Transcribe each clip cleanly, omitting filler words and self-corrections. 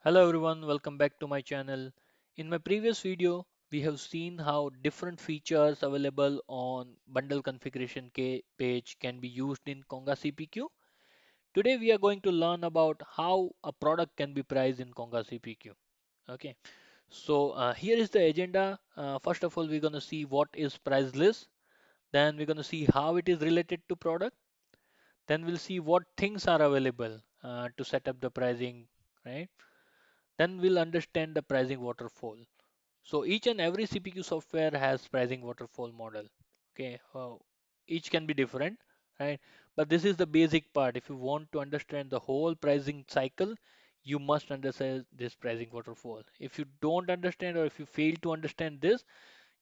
Hello everyone, welcome back to my channel. In my previous video, we have seen how different features available on bundle configuration page can be used in Conga CPQ. Today we are going to learn about how a product can be priced in Conga CPQ. Okay, here is the agenda. First of all, we're going to see what is price list. Then we're going to see how it is related to product. Then we'll see what things are available to set up the pricing, right? Then we'll understand the pricing waterfall. So each and every CPQ software has pricing waterfall model. Okay, each can be different, right? But this is the basic part. If you want to understand the whole pricing cycle, you must understand this pricing waterfall. If you don't understand or if you fail to understand this,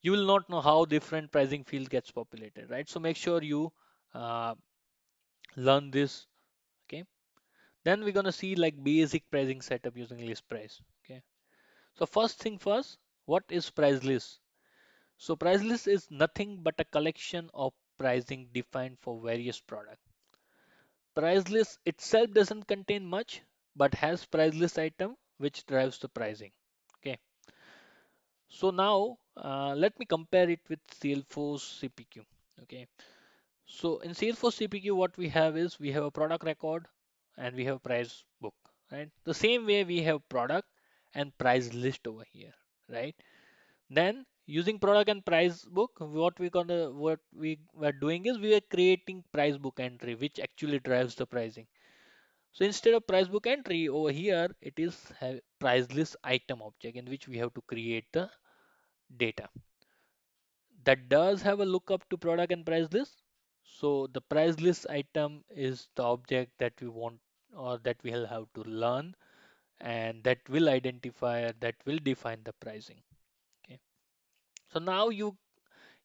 you will not know how different pricing field gets populated, right? So make sure you uh, learn this. Okay. Then we're gonna see like basic pricing setup using list price. Okay. So first thing first, what is price list? So price list is nothing but a collection of pricing defined for various products. Price list itself doesn't contain much, but has price list item which drives the pricing. Okay. So now let me compare it with Salesforce CPQ. Okay. So in Salesforce CPQ, what we have is we have a product record and we have price book, right? The same way we have product and price list over here, right? Then using product and price book, what we were doing is we are creating price book entry, which actually drives the pricing. So instead of price book entry over here, it is price list item object in which we have to create the data. That does have a lookup to product and price list. So the price list item is the object that we want or that we will have to learn and that will identify that will define the pricing. Okay. So now you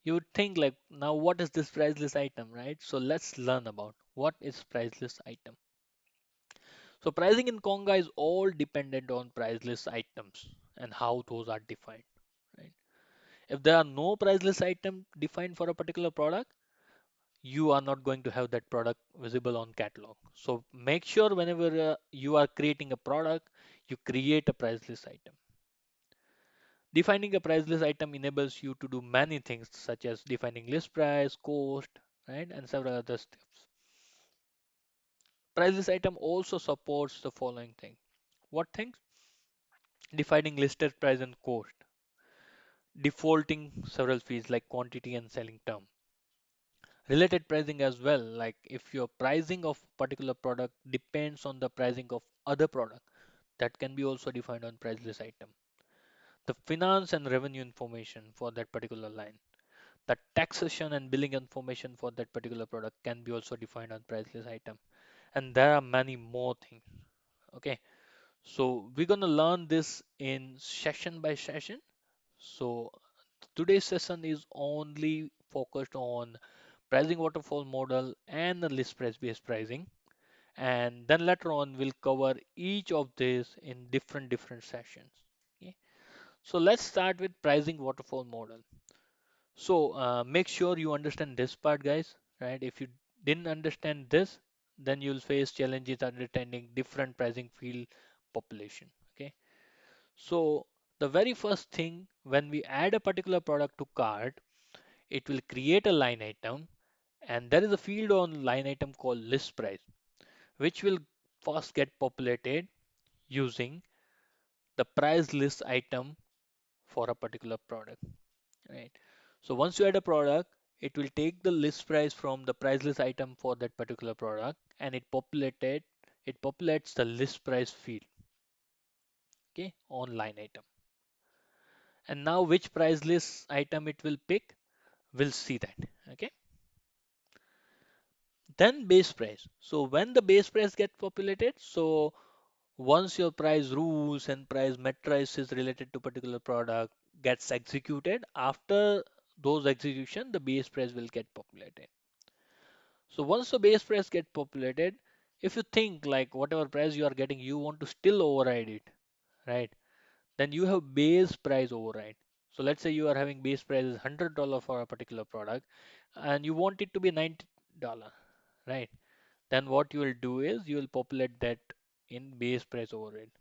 would think like now what is this price list item, right? So let's learn about what is price list item. So pricing in Conga is all dependent on price list items and how those are defined, right? If there are no price list item defined for a particular product, you are not going to have that product visible on catalog. So make sure whenever you are creating a product, you create a price list item. Defining a price list item enables you to do many things such as defining list price, cost, right, and several other steps. Price list item also supports the following thing. What things? Defining listed price and cost, defaulting several fees like quantity and selling term. Related pricing as well, like if your pricing of particular product depends on the pricing of other product, that can be also defined on price list item. The finance and revenue information for that particular line. The taxation and billing information for that particular product can be also defined on price list item. And there are many more things. Okay. So we're gonna learn this in session by session. So today's session is only focused on pricing waterfall model and the list price based pricing. And then later on we'll cover each of these in different sessions. Okay. So let's start with pricing waterfall model. So make sure you understand this part, guys, right? If you didn't understand this, then you'll face challenges understanding different pricing field population. Okay. So the very first thing when we add a particular product to cart, it will create a line item and there is a field on line item called list price, which will first get populated using the price list item for a particular product, right? So once you add a product, it will take the list price from the price list item for that particular product and it populates the list price field, okay, on line item. And now which price list item it will pick, we'll see that. Okay. Then base price. So when the base price get populated, so once your price rules and price matrices related to particular product gets executed, after those execution, the base price will get populated. So once the base price get populated, if you think like whatever price you are getting, you want to still override it, right? Then you have base price override. So let's say you are having base price is $100 for a particular product and you want it to be $90, right? Then what you will do is you will populate that in base price override.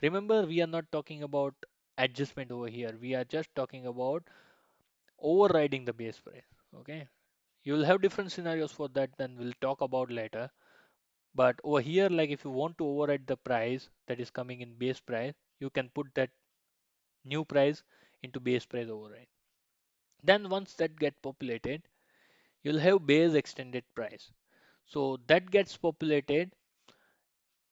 Remember, we are not talking about adjustment over here. We are just talking about overriding the base price. Okay. You will have different scenarios for that, then we'll talk about later. But over here, like if you want to override the price that is coming in base price, you can put that new price into base price override. Then once that get populated, you'll have base extended price. So that gets populated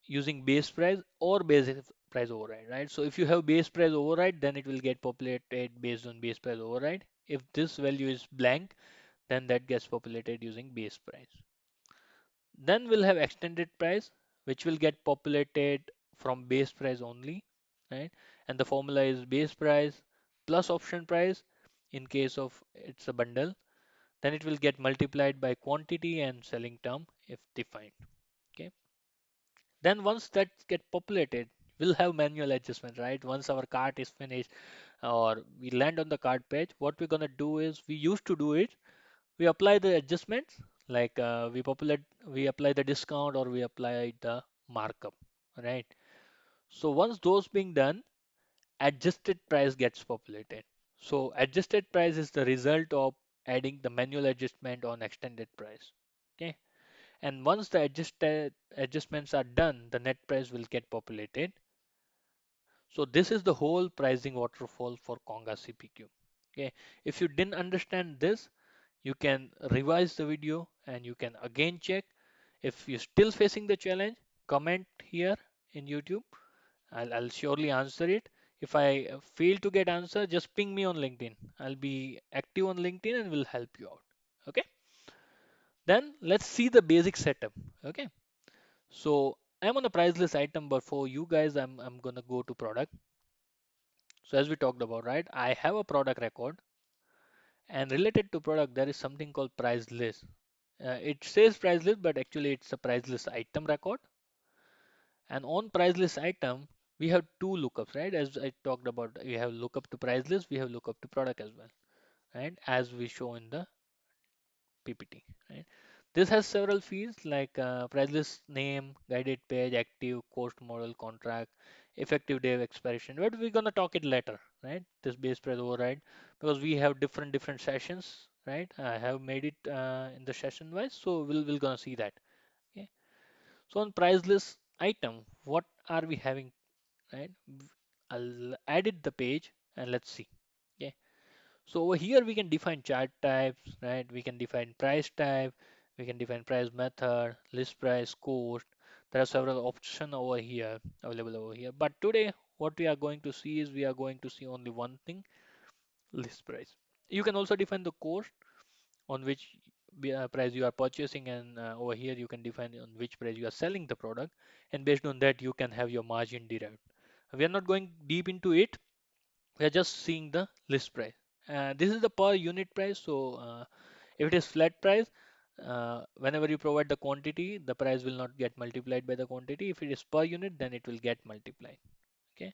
using base price or base price override, right? So if you have base price override, then it will get populated based on base price override. If this value is blank, then that gets populated using base price. Then we'll have extended price, which will get populated from base price only, right? And the formula is base price plus option price in case of it's a bundle. Then it will get multiplied by quantity and selling term if defined. Okay. Then once that get populated, we'll have manual adjustment, right? Once our cart is finished or we land on the cart page, what we're gonna do is we used to do it. We apply the adjustments like we apply the discount or we apply the markup, right? So once those being done, adjusted price gets populated. So adjusted price is the result of adding the manual adjustment on extended price. Okay. And once the adjusted adjustments are done, the net price will get populated. So this is the whole pricing waterfall for Conga CPQ. Okay. If you didn't understand this, you can revise the video and you can again check. If you're still facing the challenge, comment here in YouTube. I'll surely answer it. If I fail to get answer, just ping me on LinkedIn. I'll be active on LinkedIn and will help you out. Okay. Then let's see the basic setup. Okay. So I'm on a price list item, but for you guys, I'm gonna go to product. So as we talked about, right? I have a product record, and related to product, there is something called price list. It says price list, but actually it's a price list item record. And on price list item, we have two lookups, right? As I talked about, we have lookup to price list, we have lookup to product as well, right? As we show in the PPT, right? This has several fields like price list name, guided page, active, cost model, contract, effective day of expiration. But we're gonna talk it later, right? This base price override because we have different sessions, right? I have made it in the session wise, so we'll gonna see that. Okay. So on price list item, what are we having, right? I'll edit the page and let's see. Okay. So over here we can define chart types, right? We can define price type, we can define price method, list price, cost. There are several options over here available over here. But today what we are going to see is we are going to see only one thing, list price. You can also define the cost on which price you are purchasing, and over here you can define on which price you are selling the product, and based on that you can have your margin derived. We are not going deep into it, we are just seeing the list price. This is the per unit price. So if it is flat price, whenever you provide the quantity, the price will not get multiplied by the quantity. If it is per unit, then it will get multiplied. Okay.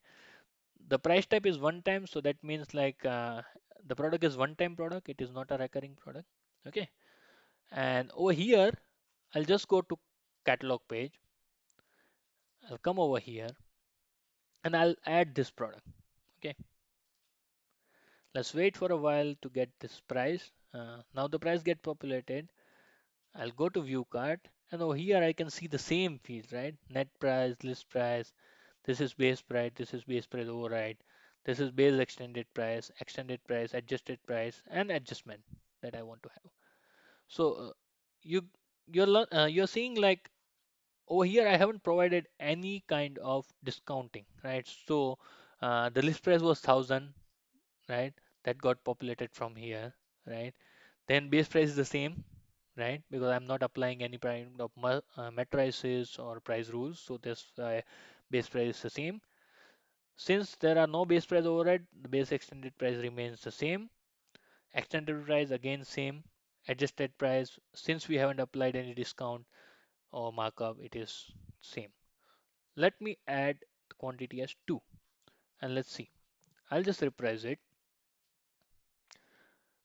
The price type is one time, so that means like the product is one time product. It is not a recurring product. Okay. And over here, I'll just go to catalog page. I'll come over here and I'll add this product. Okay. Let's wait for a while to get this price. Now the price get populated. I'll go to view cart and over here I can see the same fields, right? Net price, list price. This is base price. This is base price override. This is base extended price, adjusted price, and adjustment that I want to have. So you you're seeing like over here I haven't provided any kind of discounting, right? So the list price was 1,000, right? That got populated from here, right? Then base price is the same, right? Because I'm not applying any kind of matrices or price rules, so this base price is the same. Since there are no base price override, the base extended price remains the same. Extended price again same. Adjusted price, since we haven't applied any discount or markup, it is same. Let me add the quantity as 2 and let's see. I'll just reprise it.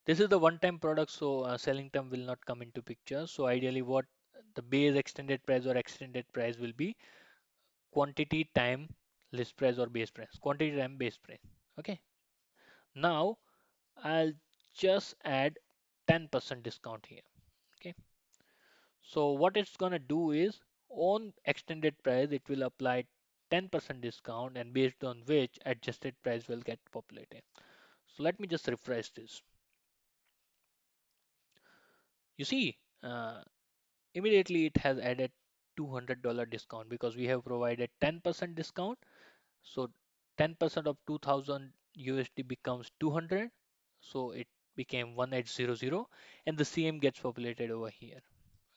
This is the one-time product, so selling term will not come into picture. So ideally what the base extended price or extended price will be quantity time list price or base price, quantity time base price. Okay. Now I'll just add 10% discount here. Okay. So what it's gonna do is on extended price, it will apply 10% discount and based on which adjusted price will get populated. So let me just refresh this. You see, immediately it has added $200 discount because we have provided 10% discount. So 10% of 2000 USD becomes 200. So it became 1800 and the CM gets populated over here.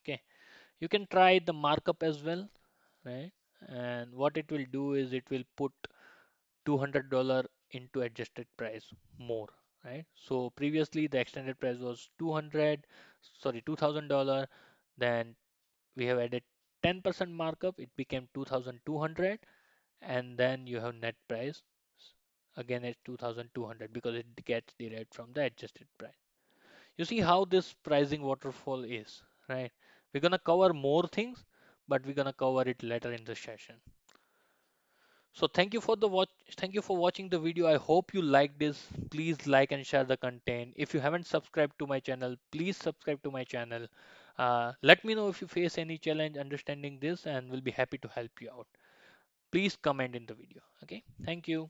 Okay. You can try the markup as well, right? And what it will do is it will put $200 into adjusted price more, right? So previously the extended price was 200, sorry, $2,000. Then we have added 10% markup, it became 2,200, and then you have net price again at 2,200 because it gets derived from the adjusted price. You see how this pricing waterfall is, right? We're gonna cover more things, but we're gonna cover it later in the session. So thank you for watching the video. I hope you like this. Please like and share the content. If you haven't subscribed to my channel, please subscribe to my channel. Let me know if you face any challenge understanding this and we'll be happy to help you out. Please comment in the video. Okay, thank you.